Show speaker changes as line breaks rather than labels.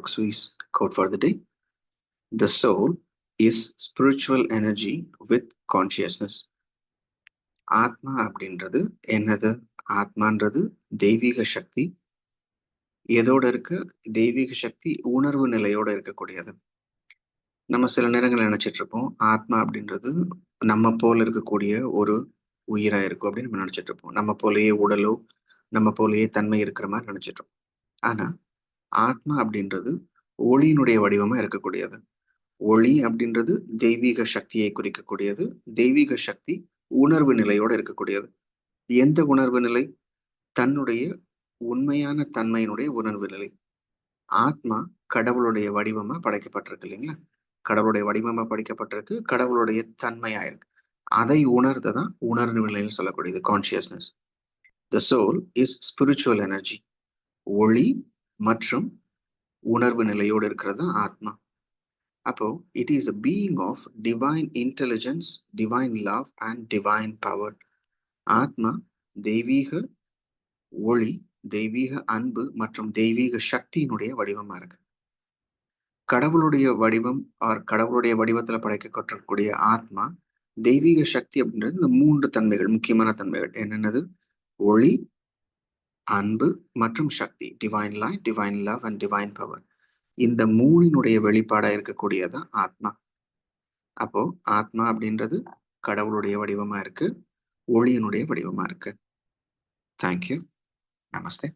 Brooks Swiss quote for the day. The soul is spiritual energy with consciousness. ஆத்மா அப்படின்றது என்னது? ஆத்மான்றது தெய்வீக சக்தி. எதோட இருக்கு? தெய்வீக சக்தி உணர்வு நிலையோட இருக்கக்கூடியது. நம்ம சில நேரங்கள் நினைச்சிட்டு இருப்போம், ஆத்மா அப்படின்றது நம்ம போல இருக்கக்கூடிய ஒரு உயிரா இருக்கும் அப்படின்னு நம்ம நினைச்சிட்டு இருப்போம். நம்ம போலயே உடலோ, நம்ம போலயே தன்மை இருக்கிற மாதிரி நினைச்சிட்டு இருப்போம். ஆனா ஆத்மா அப்படின்றது ஒளியினுடைய வடிவமா இருக்கக்கூடியது. ஒளி அப்படின்றது தெய்வீக சக்தியை குறிக்கக்கூடியது. தெய்வீக சக்தி உணர்வு நிலையோட இருக்கக்கூடியது. எந்த உணர்வு நிலை? தன்னுடைய உண்மையான தன்மையினுடைய உணர்வு நிலை. ஆத்மா கடவுளுடைய வடிவமா படைக்கப்பட்டிருக்கு இல்லைங்களா? கடவுளுடைய வடிவமா படைக்கப்பட்டிருக்கு. கடவுளுடைய தன்மையா இருக்கு. அதை உணர்ந்ததான் உணர்வு நிலைன்னு சொல்லக்கூடியது consciousness. The soul is spiritual energy. ஒளி மற்றும் உணர்வு நிலையோடு இருக்கிறது ஆத்மா. அப்போ it is a being of divine intelligence, divine love and divine power. ஆத்மா தெய்வீக ஒளி, தெய்வீக அன்பு மற்றும் தெய்வீக சக்தியினுடைய வடிவமா இருக்கு. கடவுளுடைய வடிவம் கடவுளுடைய வடிவத்துல படைக்கப்பட்டிருக்கக்கூடிய ஆத்மா, தெய்வீக சக்தி அப்படின்றது இந்த 3 தன்மைகள், முக்கியமான தன்மைகள் என்னென்னது? ஒளி, அன்பு மற்றும் சக்தி. Divine light, divine love and divine power. இந்த 3னுடைய வெளிப்பாடா இருக்கக்கூடியதான் ஆத்மா. அப்போ ஆத்மா அப்படின்றது கடவுளுடைய வடிவமா இருக்கு, ஒளியினுடைய வடிவமா இருக்கு. தேங்க்யூ. நமஸ்தே.